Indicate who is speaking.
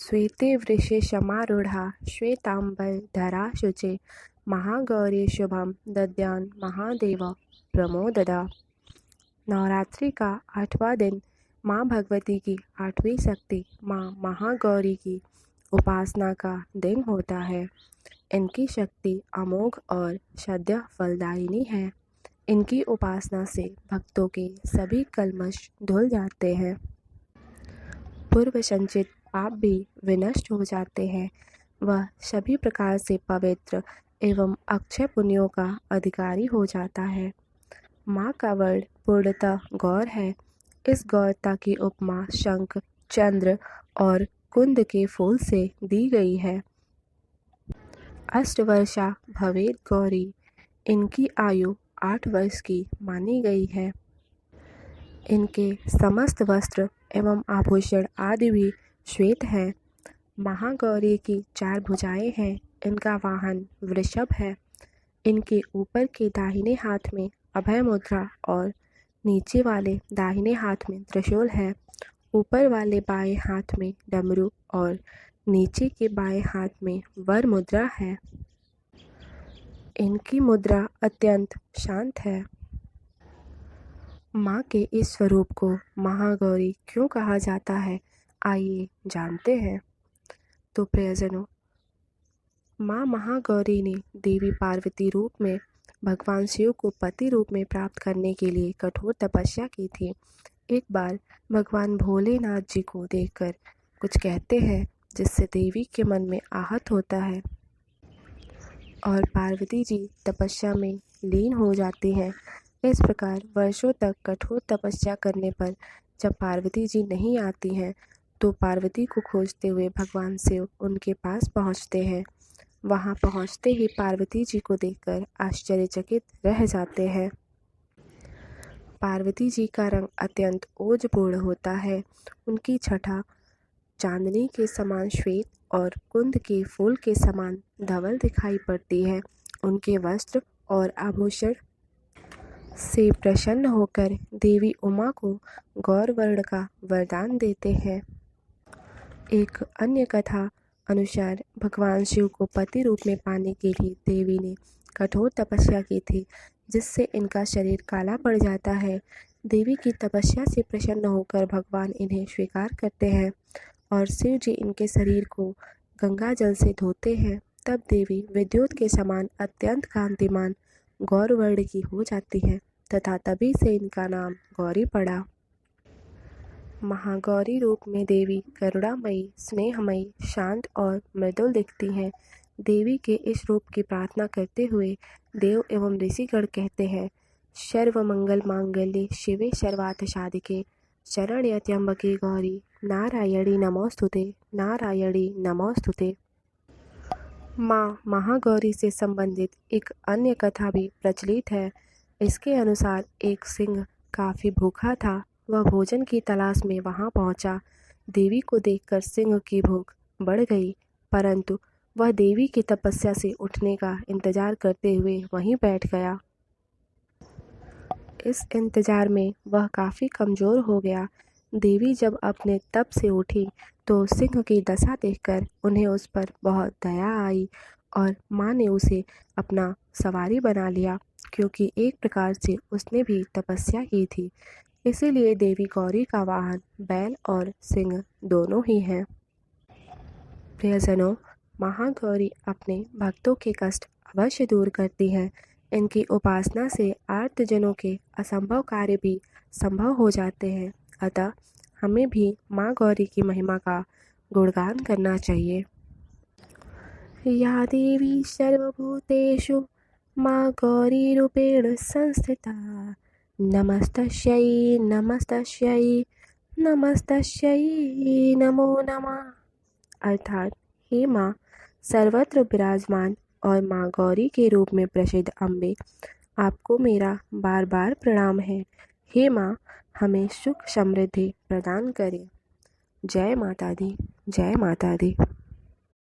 Speaker 1: श्वेते वृषे समारूढ़ा श्वेतांबरधरा शुचे महागौरी शुभम दद्यान महादेव प्रमोददा। नवरात्रि का 8वां दिन माँ भगवती की 8वीं शक्ति माँ महागौरी की उपासना का दिन होता है। इनकी शक्ति अमोघ और सद्य फलदायिनी है। इनकी उपासना से भक्तों के सभी कल्मश धुल जाते हैं। पूर्व संचित पाप भी विनष्ट हो जाते हैं। वह सभी प्रकार से पवित्र एवं अक्षय पुण्यों का अधिकारी हो जाता है। माँ का वर्ण पूर्णतः गौर है। इस गौरता की उपमा शंख, चंद्र और कुंद के फूल से दी गई है। अष्टवर्षा भवेद गौरी, इनकी आयु 8 वर्ष की मानी गई है। इनके समस्त वस्त्र एवं आभूषण आदि भी श्वेत हैं। महागौरी की 4 भुजाएं हैं। इनका वाहन वृषभ है। इनके ऊपर के दाहिने हाथ में अभय मुद्रा और नीचे वाले दाहिने हाथ में त्रिशूल है। ऊपर वाले बाएं हाथ में डमरू और नीचे के बाएं हाथ में वर मुद्रा है। इनकी मुद्रा अत्यंत शांत है। माँ के इस स्वरूप को महागौरी क्यों कहा जाता है, आइए जानते हैं। तो प्रियजनों, माँ महागौरी ने देवी पार्वती रूप में भगवान शिव को पति रूप में प्राप्त करने के लिए कठोर तपस्या की थी। एक बार भगवान भोलेनाथ जी को देखकर कुछ कहते हैं जिससे देवी के मन में आहत होता है और पार्वती जी तपस्या में लीन हो जाती हैं। इस प्रकार वर्षों तक कठोर तपस्या करने पर जब पार्वती जी नहीं आती हैं तो पार्वती को खोजते हुए भगवान शिव उनके पास पहुंचते हैं। वहां पहुंचते ही पार्वती जी को देखकर आश्चर्यचकित रह जाते हैं। पार्वती जी का रंग अत्यंत ओजपूर्ण होता है। उनकी छटा चांदनी के समान श्वेत और कुंद के फूल के समान धवल दिखाई पड़ती है। उनके वस्त्र और आभूषण से प्रसन्न होकर देवी उमा को गौर वर्ण का वरदान देते हैं। एक अन्य कथा अनुसार भगवान शिव को पति रूप में पाने के लिए देवी ने कठोर तपस्या की थी, जिससे इनका शरीर काला पड़ जाता है। देवी की तपस्या से प्रसन्न होकर भगवान इन्हें स्वीकार करते हैं और शिव जी इनके शरीर को गंगा जल से धोते हैं। तब देवी विद्युत के समान अत्यंत कांतिमान गौर वर्ण की हो जाती है तथा तभी से इनका नाम गौरी पड़ा। महागौरी रूप में देवी करुणामयी, स्नेहमयी, शांत और मृदुल दिखती हैं। देवी के इस रूप की प्रार्थना करते हुए देव एवं ऋषिगण कहते हैं, सर्वमंगल मांगल्ये शिवे सर्वार्थ साधिके शरण्ये त्र्यंबके गौरी नारायणी नमोस्तुते, नारायणी नमोस्तुते। माँ महागौरी से संबंधित एक अन्य कथा भी प्रचलित है। इसके अनुसार एक सिंह काफ़ी भूखा था। वह भोजन की तलाश में वहां पहुंचा। देवी को देखकर सिंह की भूख बढ़ गई, परंतु वह देवी की तपस्या से उठने का इंतजार करते हुए वहीं बैठ गया। इस इंतजार में वह काफ़ी कमज़ोर हो गया। देवी जब अपने तप से उठी तो सिंह की दशा देखकर उन्हें उस पर बहुत दया आई और माँ ने उसे अपना सवारी बना लिया, क्योंकि एक प्रकार से उसने भी तपस्या की थी। इसीलिए देवी गौरी का वाहन बैल और सिंह दोनों ही हैं। प्रियजनों, महागौरी अपने भक्तों के कष्ट अवश्य दूर करती हैं। इनकी उपासना से आर्तजनों के असंभव कार्य भी संभव हो जाते हैं। अतः हमें भी माँ गौरी की महिमा का गुणगान करना चाहिए। या देवी सर्वभूतेषु माँ गौरी रूपेण संस्थिता नमस्तस्यै नमस्तस्यै नमस्तस्यै नमो नमः। अर्थात हे माँ सर्वत्र विराजमान और माँ गौरी के रूप में प्रसिद्ध अम्बे, आपको मेरा बार बार प्रणाम है। हे माँ, हमें सुख समृद्धि प्रदान करें। जय माता दी, जय माता दी।